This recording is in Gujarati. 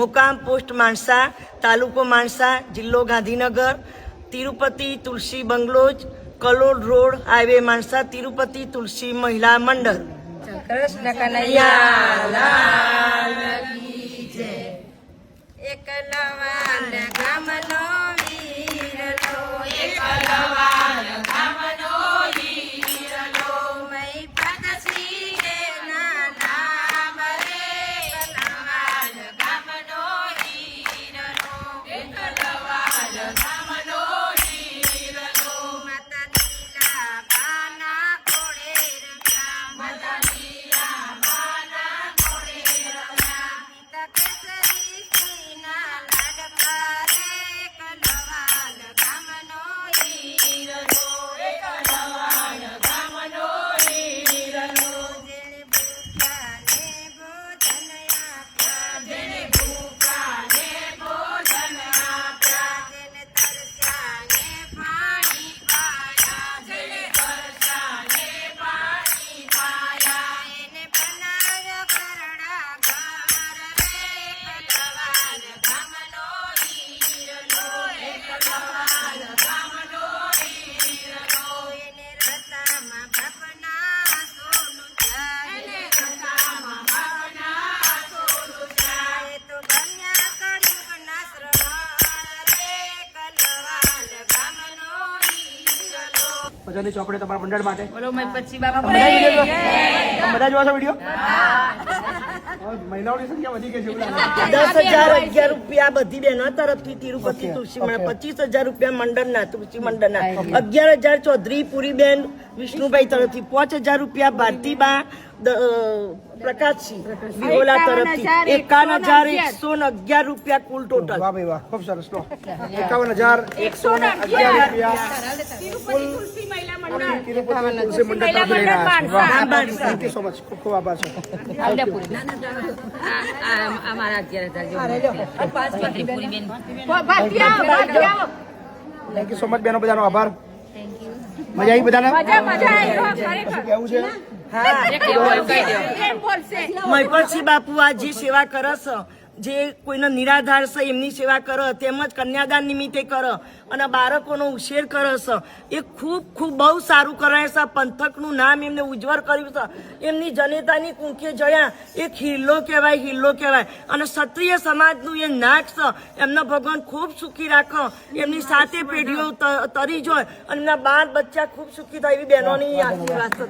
મુકામ પોસ્ટ માણસા, તાલુકો માણસા, જિલ્લો Gandhinagar, Tirupati Tulsi bungalows, Kalol road, highway Mansa, Tirupati Tulsi મહિલા મંડળ. કૃષ્ણ કનૈયા લાલ કી જય. એકલવાન ગામનો વીરલો, એકલવાન ગામનો વીરલો, મય પદસી રે નામ રે. એકલવાન ગામનો વીરલો, એકલવાન ગામનો વીરલો, માતા લીલા બાના કોળે રમ્યા, માતા લીલા બાના કોળે રમ્યા, પિતા કેસરી સિંહના લાડકા રે. એકલવાન ગામનો વીરલો, એકલવાન ગામનો વીરલો, જેણે ભૂખ્યાને ભોજન આપ્યા, જેણે ભૂખ્યાને ભોજન આપ્યા, જેને તરસ્યાને પાણી પાયા, જેને તરસ્યાને પાણી પાયા, એને બનાવ્યો કરડા ઘર રે. એકલવાન ગામનો વીરલો, એકલવાન ગામનો વીરલો, એને રતામાં બાપના સોનું જાય, એને રતામાં બાપના સોનું જાય, એ તો બન્યા કળિયુગના શ્રવણ રે. એકલવાન ગામનો વીરલો. ભજનની ચોપડી તમારા મંડળ માટે બોલો મેં પછી બાબા બધા જોવા છો વિડીયો? મહિલાઓની સંખ્યા વધી ગઈ છે એવું લાગે. 10,011 રૂપિયા બધી બહેનો તરફથી તિરુપતિ તુલસી મંડળ, 25,000 રૂપિયા મંડળના તુલસી મંડળના, 11,000 ચૌધરી પુરીબેન વિષ્ણુભાઈ તરફથી, 5,000 રૂપિયા ભારતીબા પ્રકાશસિંહ વિહોલા તરફથી, 51,111 રૂપિયા કુલ ટોટલ. વાહ ભાઈ વાહ, ખૂબ સરસ. લો 51,111 રૂપિયા તિરુપતિ તુલસી મંડળ તરફથી લઈને આવ્યા છો. વાહ, થેન્ક યુ સો મચ. ખૂબ ખૂબ આભાર છે. થેન્ક યુ સો મચ બેનો, બધાનો આભાર. મજા આવી બધાને? શું કેવું છે? મહિપતસિંહ બાપુ આ જે સેવા કરે છે, જે કોઈનો નિરાધાર છે એમની સેવા કરે, તેમજ કન્યાદાન નિમિત્તે કરે અને બાળકોનો ઉછેર કરે છે, એ ખૂબ ખૂબ બહુ સારું કરે છે. પંથકનું નામ એમને ઉજ્જવળ કર્યું છે. એમની જનેતાની કુંખે જયા એક હિલ્લો કહેવાય, હિલ્લો કહેવાય. અને ક્ષત્રિય સમાજનું એ નાક છે. એમના ભગવાન ખૂબ સુખી રાખો, એમની સાથે પેઢીઓ તરી જોય અને એમના બાળ બચ્ચા ખૂબ સુખી થાય એવી બહેનોની આશીર્વાદ છે.